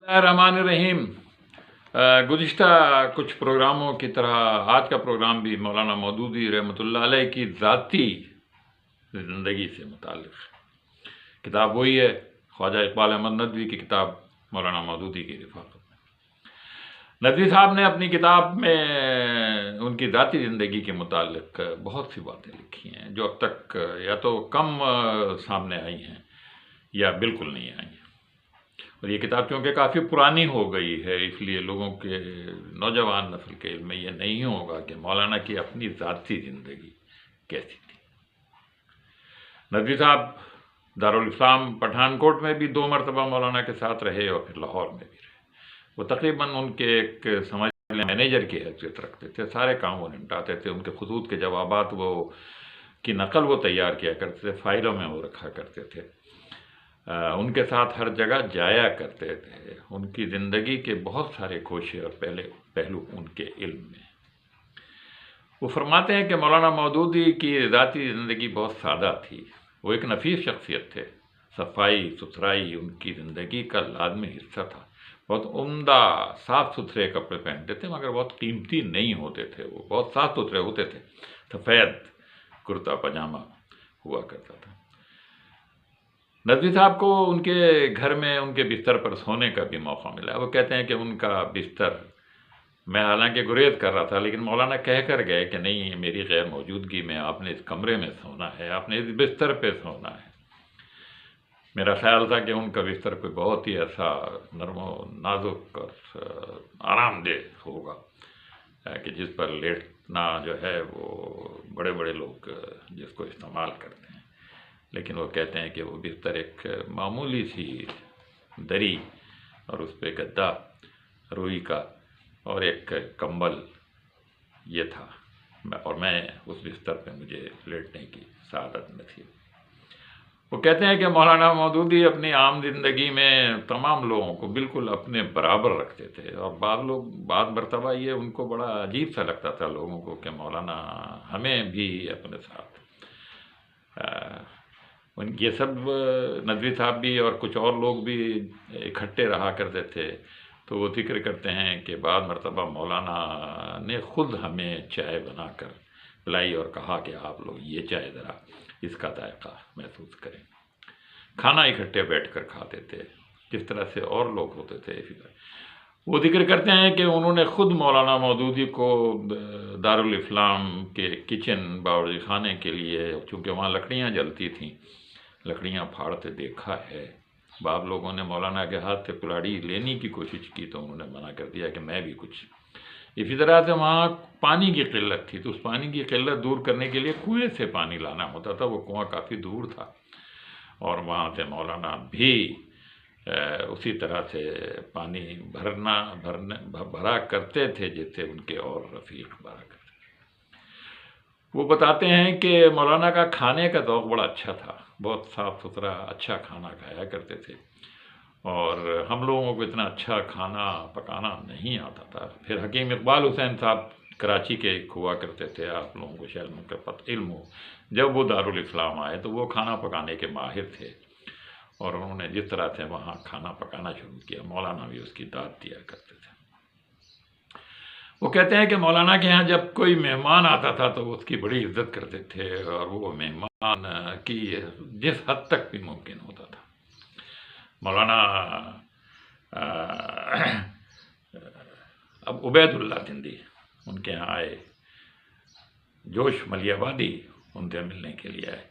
الرحمن الرحیم۔ گزشتہ کچھ پروگراموں کی طرح آج کا پروگرام بھی مولانا مودودی رحمۃ اللہ علیہ کی ذاتی زندگی سے متعلق ہے۔ کتاب وہی ہے، خواجہ اقبال احمد ندوی کی کتاب مولانا مودودی کی رفاقت میں۔ ندوی صاحب نے اپنی کتاب میں ان کی ذاتی زندگی کے متعلق بہت سی باتیں لکھی ہیں جو اب تک یا تو کم سامنے آئی ہیں یا بالکل نہیں آئی ہیں، اور یہ کتاب چونکہ کافی پرانی ہو گئی ہے اس لیے لوگوں کے نوجوان نسل کے علم میں یہ نہیں ہوگا کہ مولانا کی اپنی ذاتی زندگی کیسی تھی۔ ندوی صاحب دارالاسلام پٹھان کوٹ میں بھی 2 مرتبہ مولانا کے ساتھ رہے اور پھر لاہور میں بھی رہے۔ وہ تقریباً ان کے ایک سمجھ مینیجر کی حیثیت رکھتے تھے، سارے کام وہ نمٹاتے تھے، ان کے خطوط کے جوابات کی نقل وہ تیار کیا کرتے تھے، فائلوں میں وہ رکھا کرتے تھے، ان کے ساتھ ہر جگہ جایا کرتے تھے۔ ان کی زندگی کے بہت سارے کوشے اور پہلو ان کے علم میں۔ وہ فرماتے ہیں کہ مولانا مودودی کی ذاتی زندگی بہت سادہ تھی۔ وہ ایک نفیس شخصیت تھے، صفائی ستھرائی ان کی زندگی کا لازمی حصہ تھا۔ بہت عمدہ صاف ستھرے کپڑے پہنتے تھے مگر بہت قیمتی نہیں ہوتے تھے، وہ بہت صاف ستھرے ہوتے تھے۔ سفید کرتا پاجامہ ہوا کرتا تھا۔ ندوی صاحب کو ان کے گھر میں ان کے بستر پر سونے کا بھی موقع ملا۔ وہ کہتے ہیں کہ ان کا بستر، میں حالانکہ گریز کر رہا تھا لیکن مولانا کہہ کر گئے کہ نہیں، میری غیر موجودگی میں آپ نے اس کمرے میں سونا ہے، آپ نے اس بستر پہ سونا ہے۔ میرا خیال تھا کہ ان کا بستر پہ بہت ہی ایسا نرم و نازک اور آرام دہ ہوگا کہ جس پر لیٹنا جو ہے وہ بڑے بڑے لوگ جس کو استعمال کرتے ہیں، لیکن وہ کہتے ہیں کہ وہ بستر ایک معمولی سی دری اور اس پہ گدا روئی کا اور ایک کمبل یہ تھا، اور میں اس بستر پہ مجھے لیٹنے کی سعادت نصیب۔ وہ کہتے ہیں کہ مولانا مودودی اپنی عام زندگی میں تمام لوگوں کو بالکل اپنے برابر رکھتے تھے، اور بعض مرتبہ یہ ان کو بڑا عجیب سا لگتا تھا لوگوں کو کہ مولانا ہمیں بھی اپنے ساتھ یہ سب ندوی صاحب بھی اور کچھ اور لوگ بھی اکٹھے رہا کرتے تھے۔ تو وہ ذکر کرتے ہیں کہ بعض مرتبہ مولانا نے خود ہمیں چائے بنا کر پلائی اور کہا کہ آپ لوگ یہ چائے ذرا اس کا ذائقہ محسوس کریں۔ کھانا اکٹھے بیٹھ کر کھاتے تھے جس طرح سے اور لوگ ہوتے تھے۔ وہ ذکر کرتے ہیں کہ انہوں نے خود مولانا مودودی کو دارالاسلام کے کچن باورچی خانے کے لیے، چونکہ وہاں لکڑیاں جلتی تھیں، لکڑیاں پھاڑتے دیکھا ہے۔ بعض لوگوں نے مولانا کے ہاتھ سے کلاڑی لینے کی کوشش کی تو انہوں نے منع کر دیا کہ میں بھی کچھ۔ اسی طرح سے وہاں پانی کی قلت تھی تو اس پانی کی قلت دور کرنے کے لیے کنویں سے پانی لانا ہوتا تھا۔ وہ کنواں کافی دور تھا اور وہاں سے مولانا بھی اسی طرح سے پانی بھرا کرتے تھے جس سے ان کے اور رفیق بھرا کرتے تھے۔ وہ بتاتے ہیں کہ مولانا کا کھانے کا ذوق بڑا اچھا تھا، بہت صاف ستھرا اچھا کھانا کھایا کرتے تھے، اور ہم لوگوں کو اتنا اچھا کھانا پکانا نہیں آتا تھا۔ پھر حکیم اقبال حسین صاحب کراچی کے ایک ہوا کرتے تھے، آپ لوگوں کو شاید ان کا علم ہو۔ جب وہ دارالاسلام آئے تو وہ کھانا پکانے کے ماہر تھے، اور انہوں نے جس طرح سے وہاں کھانا پکانا شروع کیا مولانا بھی اس کی داد دیا کرتے تھے۔ وہ کہتے ہیں کہ مولانا کے ہاں جب کوئی مہمان آتا تھا تو اس کی بڑی عزت کرتے تھے، اور وہ مہمان کی جس حد تک بھی ممکن ہوتا تھا۔ مولانا اب عبید اللہ زندی ان کے ہاں آئے، جوش ملیح آبادی ان سے ملنے کے لیے آئے،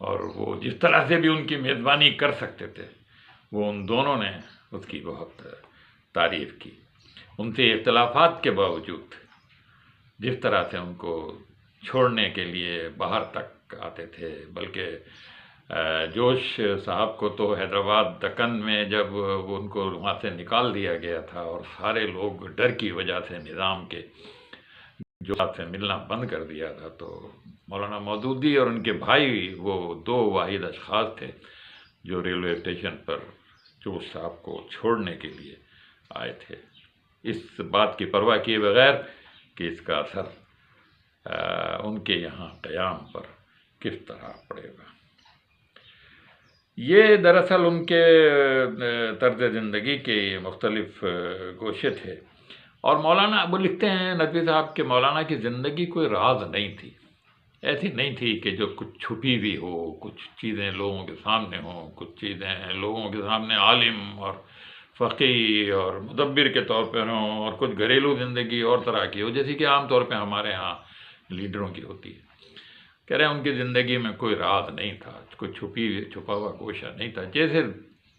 اور وہ جس طرح سے بھی ان کی میزبانی کر سکتے تھے وہ ان دونوں نے اس کی بہت تعریف کی۔ ان سے اختلافات کے باوجود جس طرح سے ان کو چھوڑنے کے لیے باہر تک آتے تھے، بلکہ جوش صاحب کو تو حیدرآباد دکن میں جب ان کو وہاں سے نکال دیا گیا تھا اور سارے لوگ ڈر کی وجہ سے نظام کے جو صاحب سے ملنا بند کر دیا تھا، تو مولانا مودودی اور ان کے بھائی وہ 2 واحد اشخاص تھے جو ریلوے اسٹیشن پر جوش صاحب کو چھوڑنے کے لیے آئے تھے، اس بات کی پرواہ کیے بغیر کہ اس کا اثر ان کے یہاں قیام پر کس طرح پڑے گا۔ یہ دراصل ان کے طرز زندگی کے مختلف گوشے تھے، اور مولانا وہ لکھتے ہیں ندوی صاحب کہ مولانا کی زندگی کوئی راز نہیں تھی، ایسی نہیں تھی کہ جو کچھ چھپی ہوئی ہو، کچھ چیزیں لوگوں کے سامنے ہوں، کچھ چیزیں لوگوں کے سامنے عالم اور فقی اور مدبر کے طور پہ ہوں، اور کچھ گھریلو زندگی اور طرح کی ہو، جیسے کہ عام طور پہ ہمارے ہاں لیڈروں کی ہوتی ہے۔ کہہ رہے ہیں ان کی زندگی میں کوئی راز نہیں تھا، کوئی چھپا ہوا گوشہ نہیں تھا، جیسے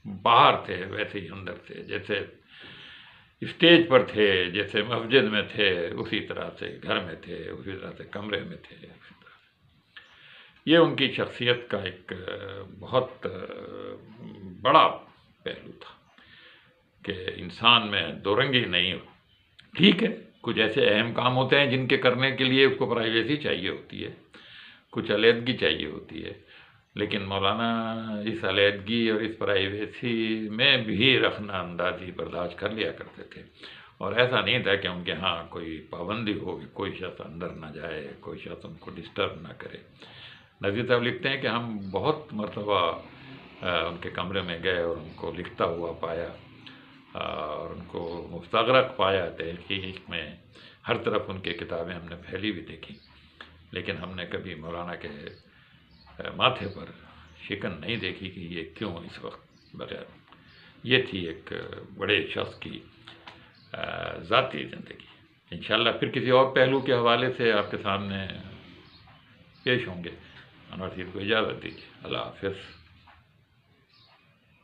باہر تھے ویسے ہی اندر تھے، جیسے اسٹیج پر تھے، جیسے مسجد میں تھے، اسی طرح سے گھر میں تھے، اسی طرح سے کمرے میں تھے، اسی طرح سے۔ یہ ان کی شخصیت کا ایک بہت بڑا پہلو تھا کہ انسان میں دو رنگی نہیں ہو۔ ٹھیک ہے، کچھ ایسے اہم کام ہوتے ہیں جن کے کرنے کے لیے اس کو پرائیویسی چاہیے ہوتی ہے، کچھ علیحدگی چاہیے ہوتی ہے، لیکن مولانا اس علیحدگی اور اس پرائیویسی میں بھی رخنہ اندازی برداشت کر لیا کرتے تھے، اور ایسا نہیں تھا کہ ان کے ہاں کوئی پابندی ہو کہ کوئی شخص اندر نہ جائے، کوئی شخص ان کو ڈسٹرب نہ کرے۔ نذیر صاحب لکھتے ہیں کہ ہم بہت مرتبہ ان کے کمرے میں گئے اور ان کو لکھتا ہوا پایا، اور ان کو مستغرق پایا تحقیق میں، ہر طرف ان کی کتابیں ہم نے پھیلی بھی دیکھی، لیکن ہم نے کبھی مولانا کے ماتھے پر شکن نہیں دیکھی کہ یہ کیوں اس وقت بغیر۔ یہ تھی ایک بڑے شخص کی ذاتی زندگی۔ انشاءاللہ پھر کسی اور پہلو کے حوالے سے آپ کے سامنے پیش ہوں گے۔ انور شیر کو اجازت دیجیے، اللہ حافظ۔